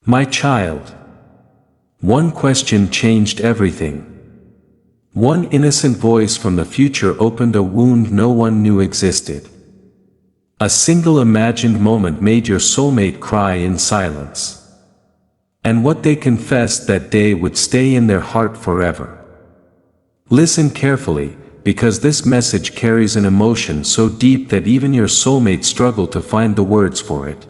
My child. One question changed everything. One innocent voice from the future opened a wound no one knew existed. A single imagined moment made your soulmate cry in silence. And what they confessed that day would stay in their heart forever. Listen carefully, because this message carries an emotion so deep that even your soulmate struggled to find the words for it.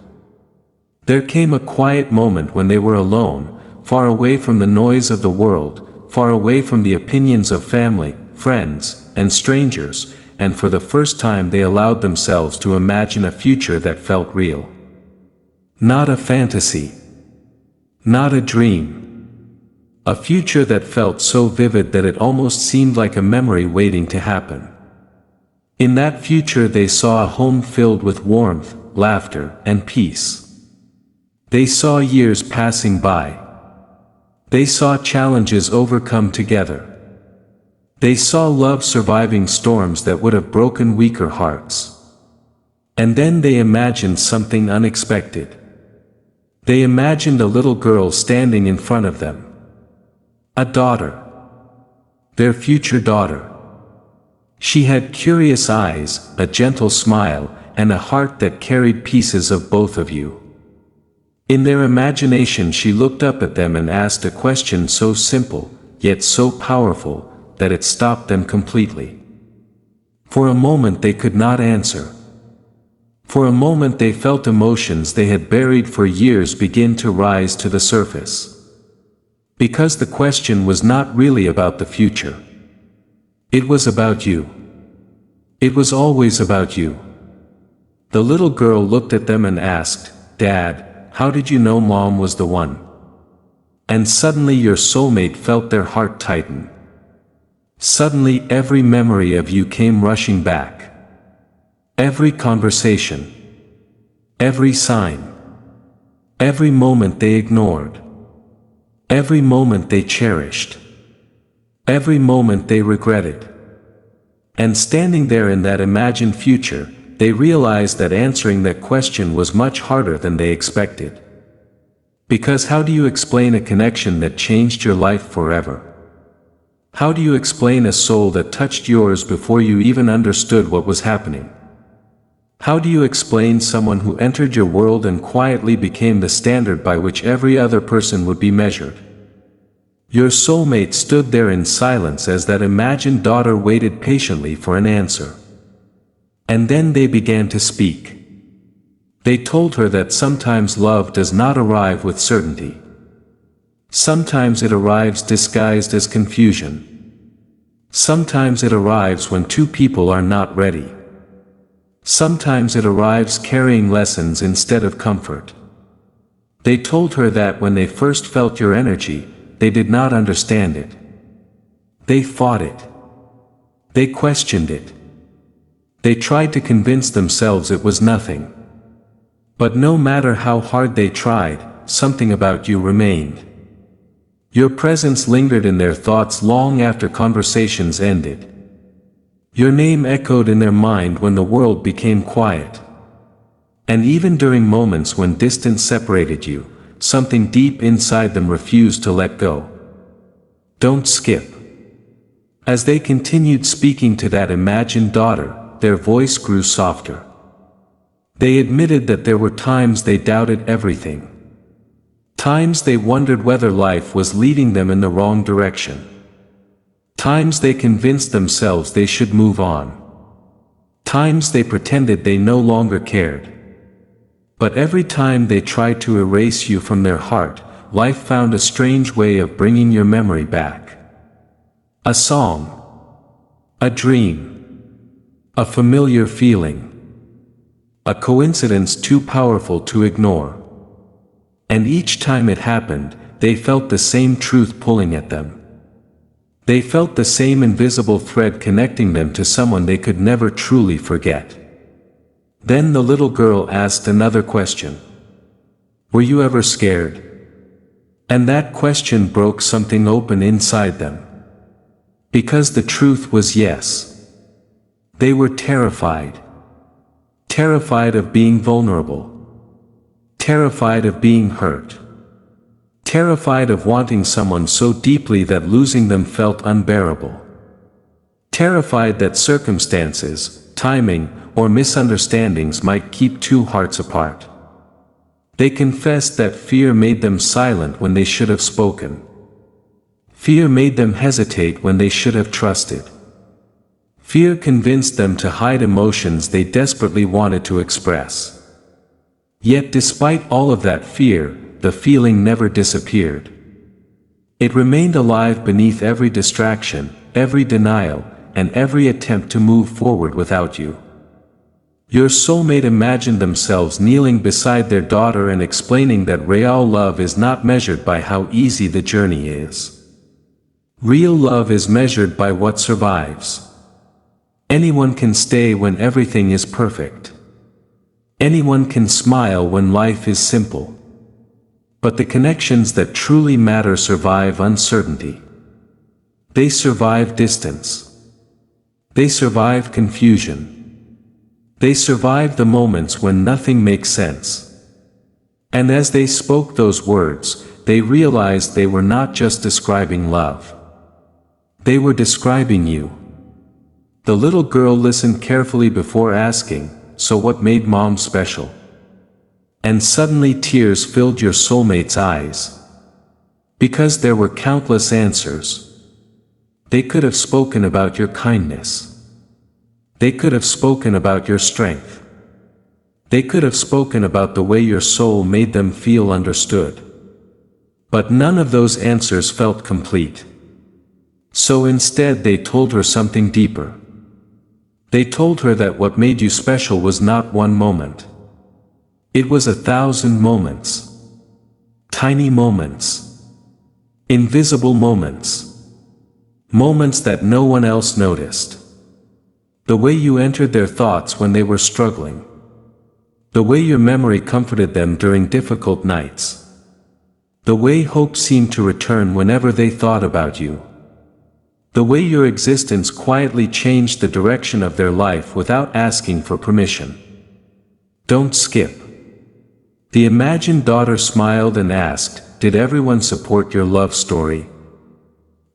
There came a quiet moment when they were alone, far away from the noise of the world, far away from the opinions of family, friends, and strangers, and for the first time they allowed themselves to imagine a future that felt real. Not a fantasy. Not a dream. A future that felt so vivid that it almost seemed like a memory waiting to happen. In that future they saw a home filled with warmth, laughter, and peace. They saw years passing by. They saw challenges overcome together. They saw love surviving storms that would have broken weaker hearts. And then they imagined something unexpected. They imagined a little girl standing in front of them. A daughter. Their future daughter. She had curious eyes, a gentle smile, and a heart that carried pieces of both of you. In their imagination she looked up at them and asked a question so simple, yet so powerful, that it stopped them completely. For a moment they could not answer. For a moment they felt emotions they had buried for years begin to rise to the surface. Because the question was not really about the future. It was about you. It was always about you. The little girl looked at them and asked, "Dad, how did you know Mom was the one?" And suddenly your soulmate felt their heart tighten. Suddenly every memory of you came rushing back. Every conversation. Every sign. Every moment they ignored. Every moment they cherished. Every moment they regretted. And standing there in that imagined future, they realized that answering that question was much harder than they expected. Because how do you explain a connection that changed your life forever? How do you explain a soul that touched yours before you even understood what was happening? How do you explain someone who entered your world and quietly became the standard by which every other person would be measured? Your soulmate stood there in silence as that imagined daughter waited patiently for an answer. And then they began to speak. They told her that sometimes love does not arrive with certainty. Sometimes it arrives disguised as confusion. Sometimes it arrives when two people are not ready. Sometimes it arrives carrying lessons instead of comfort. They told her that when they first felt your energy, they did not understand it. They fought it. They questioned it. They tried to convince themselves it was nothing. But no matter how hard they tried, something about you remained. Your presence lingered in their thoughts long after conversations ended. Your name echoed in their mind when the world became quiet. And even during moments when distance separated you, something deep inside them refused to let go. Don't skip. As they continued speaking to that imagined daughter, their voice grew softer. They admitted that there were times they doubted everything. Times they wondered whether life was leading them in the wrong direction. Times they convinced themselves they should move on. Times they pretended they no longer cared. But every time they tried to erase you from their heart, life found a strange way of bringing your memory back. A song. A dream. A familiar feeling. A coincidence too powerful to ignore. And each time it happened, they felt the same truth pulling at them. They felt the same invisible thread connecting them to someone they could never truly forget. Then the little girl asked another question. Were you ever scared? And that question broke something open inside them. Because the truth was yes. They were terrified. Terrified of being vulnerable. Terrified of being hurt. Terrified of wanting someone so deeply that losing them felt unbearable. Terrified that circumstances, timing, or misunderstandings might keep two hearts apart. They confessed that fear made them silent when they should have spoken. Fear made them hesitate when they should have trusted. Fear convinced them to hide emotions they desperately wanted to express. Yet despite all of that fear, the feeling never disappeared. It remained alive beneath every distraction, every denial, and every attempt to move forward without you. Your soulmate imagined themselves kneeling beside their daughter and explaining that real love is not measured by how easy the journey is. Real love is measured by what survives. Anyone can stay when everything is perfect. Anyone can smile when life is simple. But the connections that truly matter survive uncertainty. They survive distance. They survive confusion. They survive the moments when nothing makes sense. And as they spoke those words, they realized they were not just describing love. They were describing you. The little girl listened carefully before asking, "So what made Mom special?" And suddenly tears filled your soulmate's eyes. Because there were countless answers. They could have spoken about your kindness. They could have spoken about your strength. They could have spoken about the way your soul made them feel understood. But none of those answers felt complete. So instead they told her something deeper. They told her that what made you special was not one moment. It was 1,000 moments. Tiny moments. Invisible moments. Moments that no one else noticed. The way you entered their thoughts when they were struggling. The way your memory comforted them during difficult nights. The way hope seemed to return whenever they thought about you. The way your existence quietly changed the direction of their life without asking for permission. Don't skip. The imagined daughter smiled and asked, "Did everyone support your love story?"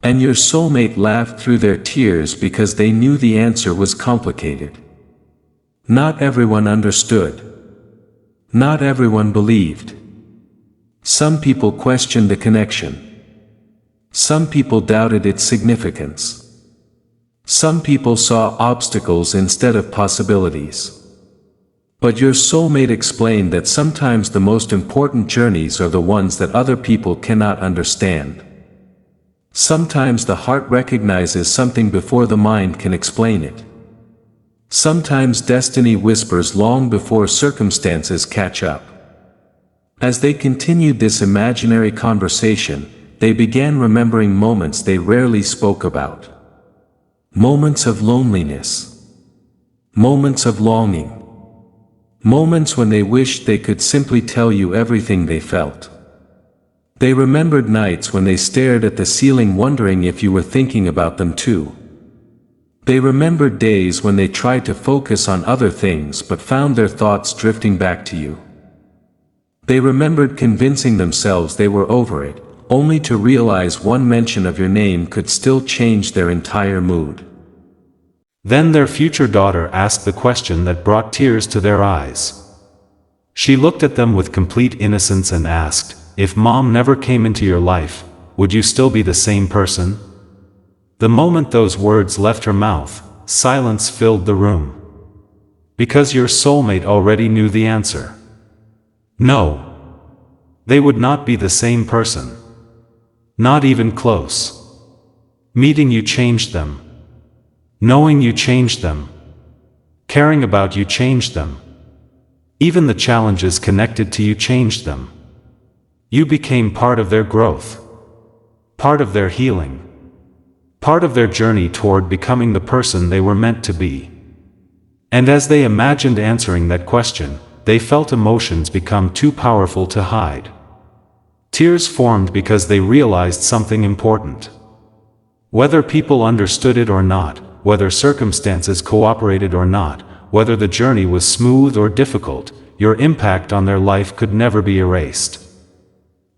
And your soulmate laughed through their tears because they knew the answer was complicated. Not everyone understood. Not everyone believed. Some people questioned the connection. Some people doubted its significance. Some people saw obstacles instead of possibilities. But your soulmate explained that sometimes the most important journeys are the ones that other people cannot understand. Sometimes the heart recognizes something before the mind can explain it. Sometimes destiny whispers long before circumstances catch up. As they continued this imaginary conversation, they began remembering moments they rarely spoke about. Moments of loneliness. Moments of longing. Moments when they wished they could simply tell you everything they felt. They remembered nights when they stared at the ceiling wondering if you were thinking about them too. They remembered days when they tried to focus on other things but found their thoughts drifting back to you. They remembered convincing themselves they were over it, only to realize one mention of your name could still change their entire mood. Then their future daughter asked the question that brought tears to their eyes. She looked at them with complete innocence and asked, "If Mom never came into your life, would you still be the same person?" The moment those words left her mouth, silence filled the room. Because your soulmate already knew the answer. No. They would not be the same person. Not even close. Meeting you changed them. Knowing you changed them. Caring about you changed them. Even the challenges connected to you changed them. You became part of their growth. Part of their healing. Part of their journey toward becoming the person they were meant to be. And as they imagined answering that question, they felt emotions become too powerful to hide. Tears formed because they realized something important. Whether people understood it or not, whether circumstances cooperated or not, whether the journey was smooth or difficult, your impact on their life could never be erased.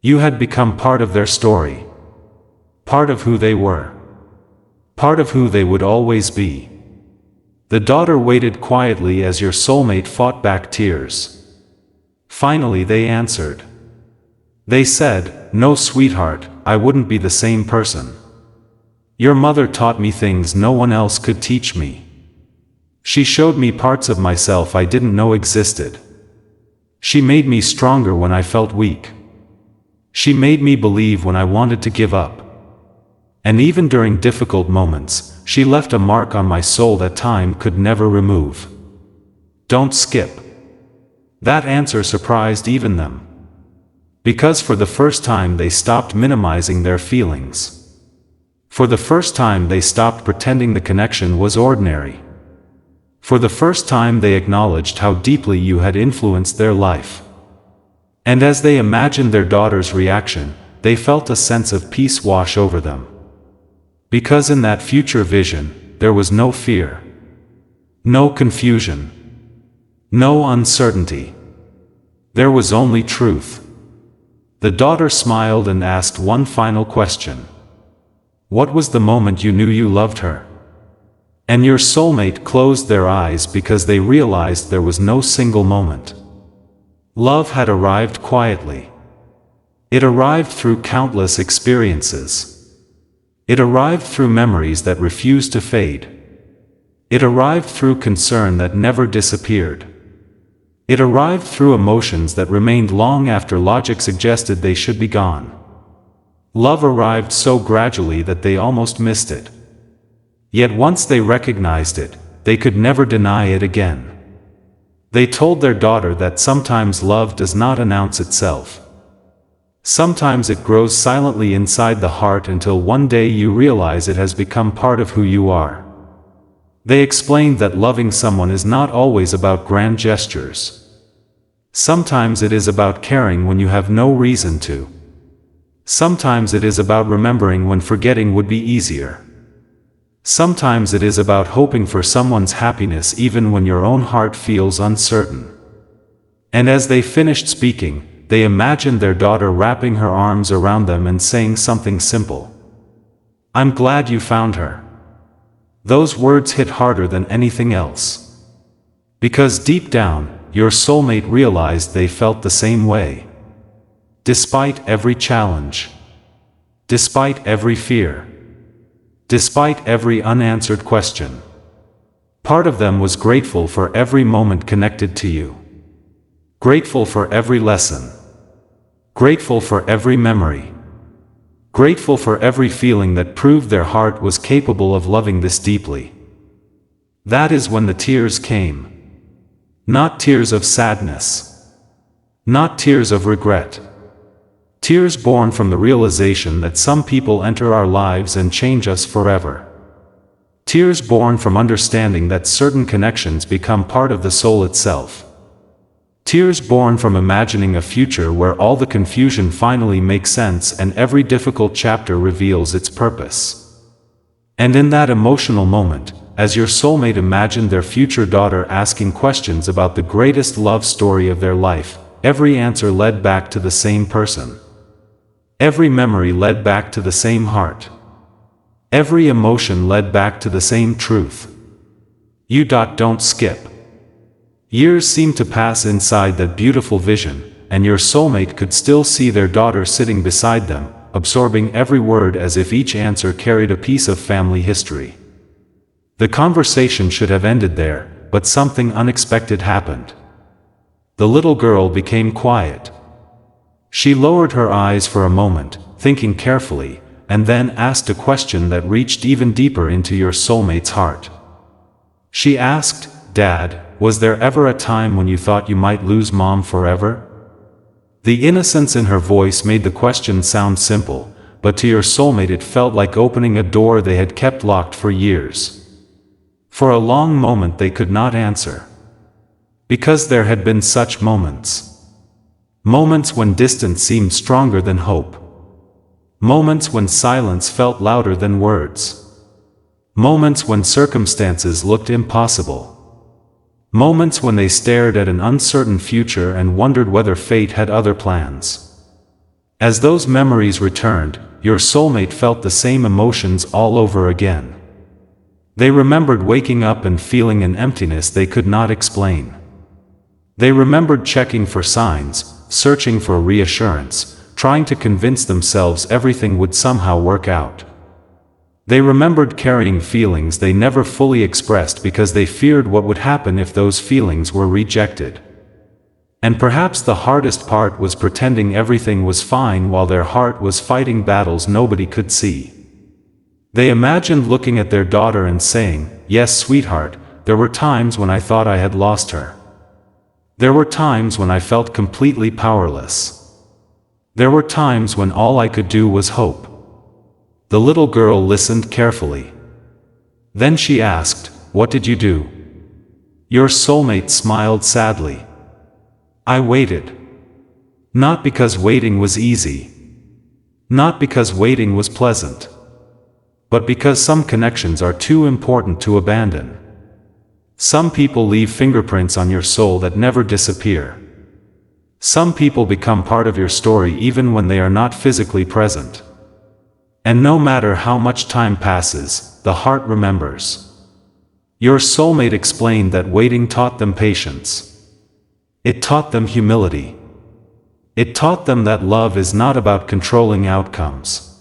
You had become part of their story. Part of who they were. Part of who they would always be. The daughter waited quietly as your soulmate fought back tears. Finally they answered. They said, "No, sweetheart, I wouldn't be the same person. Your mother taught me things no one else could teach me. She showed me parts of myself I didn't know existed. She made me stronger when I felt weak. She made me believe when I wanted to give up. And even during difficult moments, she left a mark on my soul that time could never remove." Don't skip. That answer surprised even them. Because for the first time they stopped minimizing their feelings. For the first time they stopped pretending the connection was ordinary. For the first time they acknowledged how deeply you had influenced their life. And as they imagined their daughter's reaction, they felt a sense of peace wash over them. Because in that future vision, there was no fear. No confusion. No uncertainty. There was only truth. The daughter smiled and asked one final question. What was the moment you knew you loved her? And your soulmate closed their eyes because they realized there was no single moment. Love had arrived quietly. It arrived through countless experiences. It arrived through memories that refused to fade. It arrived through concern that never disappeared. It arrived through emotions that remained long after logic suggested they should be gone. Love arrived so gradually that they almost missed it. Yet once they recognized it, they could never deny it again. They told their daughter that sometimes love does not announce itself. Sometimes it grows silently inside the heart until one day you realize it has become part of who you are. They explained that loving someone is not always about grand gestures. Sometimes it is about caring when you have no reason to. Sometimes it is about remembering when forgetting would be easier. Sometimes it is about hoping for someone's happiness even when your own heart feels uncertain. And as they finished speaking, they imagined their daughter wrapping her arms around them and saying something simple. "I'm glad you found her." Those words hit harder than anything else. Because deep down, your soulmate realized they felt the same way. Despite every challenge. Despite every fear. Despite every unanswered question. Part of them was grateful for every moment connected to you. Grateful for every lesson. Grateful for every memory. Grateful for every feeling that proved their heart was capable of loving this deeply. That is when the tears came. Not tears of sadness. Not tears of regret. Tears born from the realization that some people enter our lives and change us forever. Tears born from understanding that certain connections become part of the soul itself. Tears born from imagining a future where all the confusion finally makes sense and every difficult chapter reveals its purpose. And in that emotional moment, as your soulmate imagined their future daughter asking questions about the greatest love story of their life, every answer led back to the same person. Every memory led back to the same heart. Every emotion led back to the same truth. You don't skip. Years seemed to pass inside that beautiful vision, and your soulmate could still see their daughter sitting beside them, absorbing every word as if each answer carried a piece of family history. The conversation should have ended there, but something unexpected happened. The little girl became quiet. She lowered her eyes for a moment, thinking carefully, and then asked a question that reached even deeper into your soulmate's heart. She asked, "Dad, was there ever a time when you thought you might lose Mom forever?" The innocence in her voice made the question sound simple, but to your soulmate it felt like opening a door they had kept locked for years. For a long moment they could not answer. Because there had been such moments. Moments when distance seemed stronger than hope. Moments when silence felt louder than words. Moments when circumstances looked impossible. Moments when they stared at an uncertain future and wondered whether fate had other plans. As those memories returned, your soulmate felt the same emotions all over again. They remembered waking up and feeling an emptiness they could not explain. They remembered checking for signs, searching for reassurance, trying to convince themselves everything would somehow work out. They remembered carrying feelings they never fully expressed because they feared what would happen if those feelings were rejected. And perhaps the hardest part was pretending everything was fine while their heart was fighting battles nobody could see. They imagined looking at their daughter and saying, "Yes, sweetheart, there were times when I thought I had lost her. There were times when I felt completely powerless. There were times when all I could do was hope." The little girl listened carefully. Then she asked, "What did you do?" Your soulmate smiled sadly. "I waited. Not because waiting was easy. Not because waiting was pleasant. But because some connections are too important to abandon. Some people leave fingerprints on your soul that never disappear. Some people become part of your story even when they are not physically present. And no matter how much time passes, the heart remembers." Your soulmate explained that waiting taught them patience. It taught them humility. It taught them that love is not about controlling outcomes.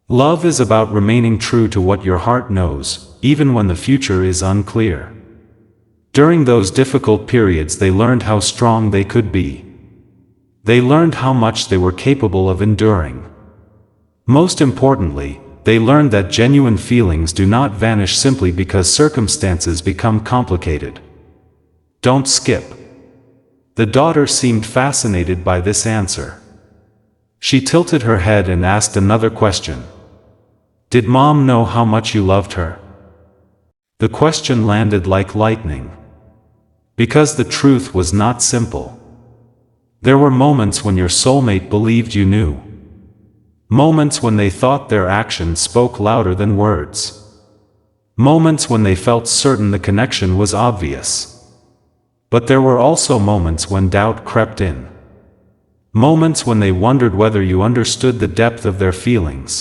Love is about remaining true to what your heart knows, even when the future is unclear. During those difficult periods they learned how strong they could be. They learned how much they were capable of enduring. Most importantly, they learned that genuine feelings do not vanish simply because circumstances become complicated. Don't skip. The daughter seemed fascinated by this answer. She tilted her head and asked another question. "Did Mom know how much you loved her?" The question landed like lightning. Because the truth was not simple. There were moments when your soulmate believed you knew. Moments when they thought their actions spoke louder than words. Moments when they felt certain the connection was obvious. But there were also moments when doubt crept in. Moments when they wondered whether you understood the depth of their feelings.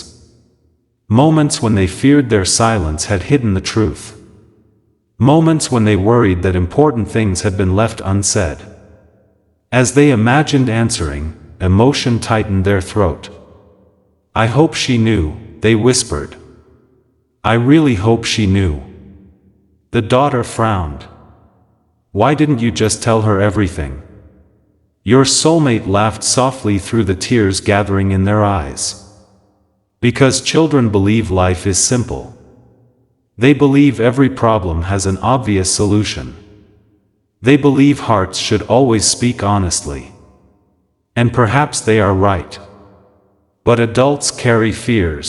Moments when they feared their silence had hidden the truth. Moments when they worried that important things had been left unsaid. As they imagined answering, emotion tightened their throat. "I hope she knew," they whispered. "I really hope she knew." The daughter frowned. "Why didn't you just tell her everything?" Your soulmate laughed softly through the tears gathering in their eyes. Because children believe life is simple. They believe every problem has an obvious solution. They believe hearts should always speak honestly. And perhaps they are right. But adults carry fears.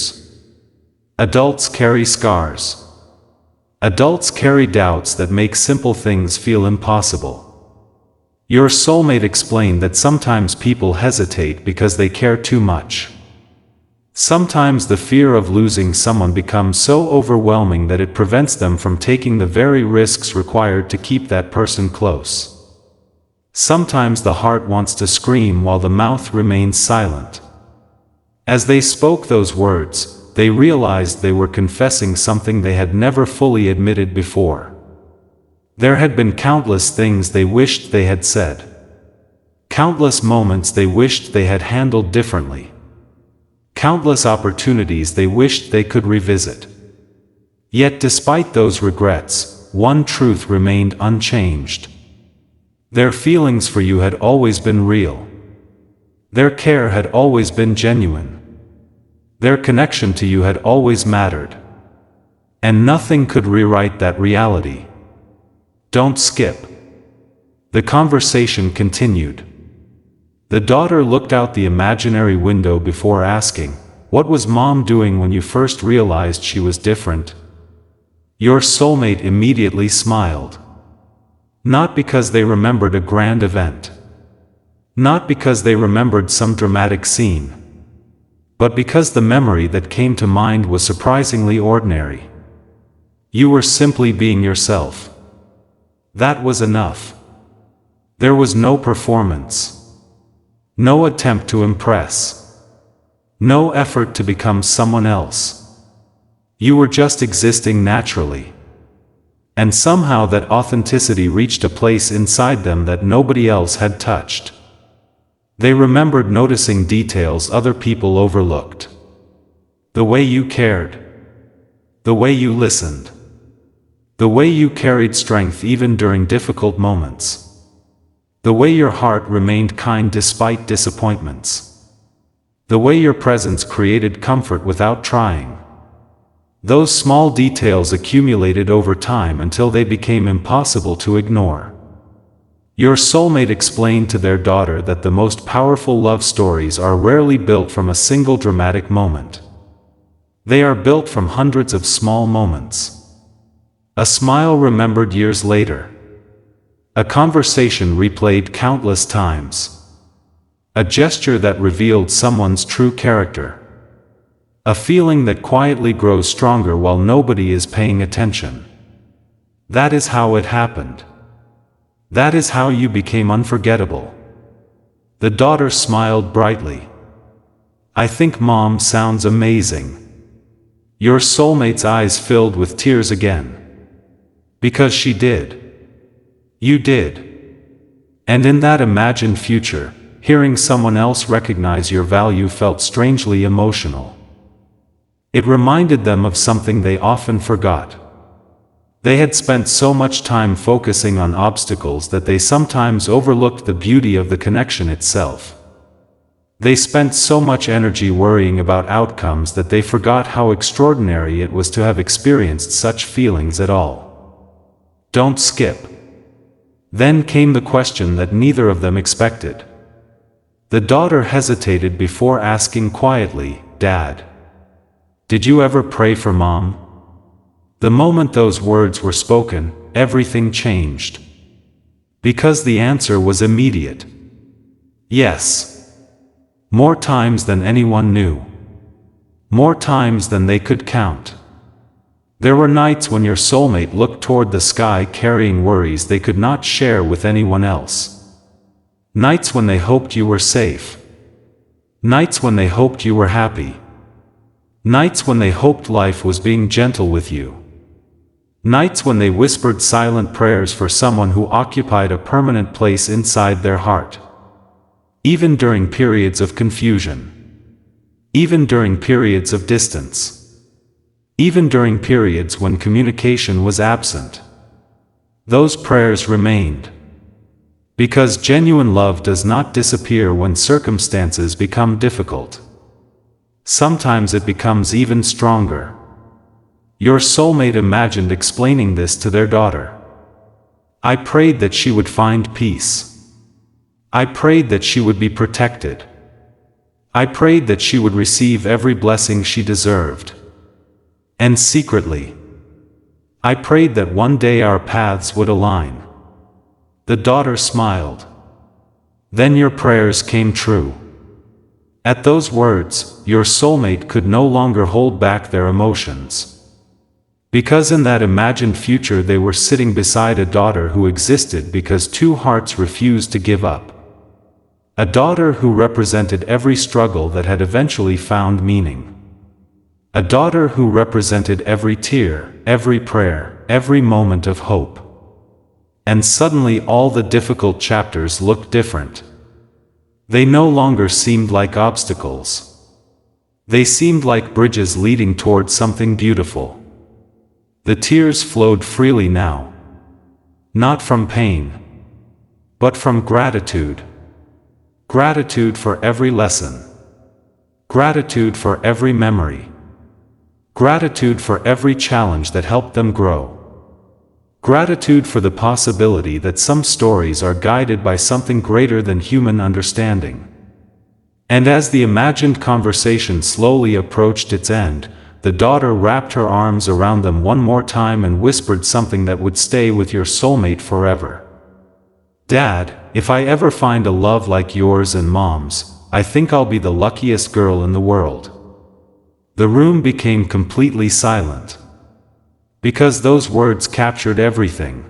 Adults carry scars. Adults carry doubts that make simple things feel impossible. Your soulmate explained that sometimes people hesitate because they care too much. Sometimes the fear of losing someone becomes so overwhelming that it prevents them from taking the very risks required to keep that person close. Sometimes the heart wants to scream while the mouth remains silent. As they spoke those words, they realized they were confessing something they had never fully admitted before. There had been countless things they wished they had said. Countless moments they wished they had handled differently. Countless opportunities they wished they could revisit. Yet despite those regrets, one truth remained unchanged. Their feelings for you had always been real. Their care had always been genuine. Their connection to you had always mattered. And nothing could rewrite that reality. Don't skip. The conversation continued. The daughter looked out the imaginary window before asking, "What was Mom doing when you first realized she was different?" Your soulmate immediately smiled. Not because they remembered a grand event. Not because they remembered some dramatic scene. But because the memory that came to mind was surprisingly ordinary. You were simply being yourself. That was enough. There was no performance. No attempt to impress. No effort to become someone else. You were just existing naturally. And somehow that authenticity reached a place inside them that nobody else had touched. They remembered noticing details other people overlooked. The way you cared. The way you listened. The way you carried strength even during difficult moments. The way your heart remained kind despite disappointments. The way your presence created comfort without trying. Those small details accumulated over time until they became impossible to ignore. Your soulmate explained to their daughter that the most powerful love stories are rarely built from a single dramatic moment. They are built from hundreds of small moments. A smile remembered years later. A conversation replayed countless times. A gesture that revealed someone's true character. A feeling that quietly grows stronger while nobody is paying attention. That is how it happened. That is how you became unforgettable. The daughter smiled brightly. I think Mom sounds amazing. Your soulmate's eyes filled with tears again. Because she did. You did. And in that imagined future, hearing someone else recognize your value felt strangely emotional. It reminded them of something they often forgot. They had spent so much time focusing on obstacles that they sometimes overlooked the beauty of the connection itself. They spent so much energy worrying about outcomes that they forgot how extraordinary it was to have experienced such feelings at all. Don't skip. Then came the question that neither of them expected. The daughter hesitated before asking quietly, Dad, did you ever pray for Mom? The moment those words were spoken, everything changed. Because the answer was immediate. Yes. More times than anyone knew. More times than they could count. There were nights when your soulmate looked toward the sky carrying worries they could not share with anyone else. Nights when they hoped you were safe. Nights when they hoped you were happy. Nights when they hoped life was being gentle with you. Nights when they whispered silent prayers for someone who occupied a permanent place inside their heart. Even during periods of confusion. Even during periods of distance. Even during periods when communication was absent. Those prayers remained. Because genuine love does not disappear when circumstances become difficult. Sometimes it becomes even stronger. Your soulmate imagined explaining this to their daughter. I prayed that she would find peace. I prayed that she would be protected. I prayed that she would receive every blessing she deserved. And secretly, I prayed that one day our paths would align. The daughter smiled. Then your prayers came true. At those words, your soulmate could no longer hold back their emotions. Because in that imagined future they were sitting beside a daughter who existed because two hearts refused to give up. A daughter who represented every struggle that had eventually found meaning. A daughter who represented every tear, every prayer, every moment of hope. And suddenly all the difficult chapters looked different. They no longer seemed like obstacles. They seemed like bridges leading toward something beautiful. The tears flowed freely now. Not from pain, but from gratitude. Gratitude for every lesson. Gratitude for every memory. Gratitude for every challenge that helped them grow. Gratitude for the possibility that some stories are guided by something greater than human understanding. And as the imagined conversation slowly approached its end, the daughter wrapped her arms around them one more time and whispered something that would stay with your soulmate forever. Dad, if I ever find a love like yours and Mom's, I think I'll be the luckiest girl in the world. The room became completely silent. Because those words captured everything.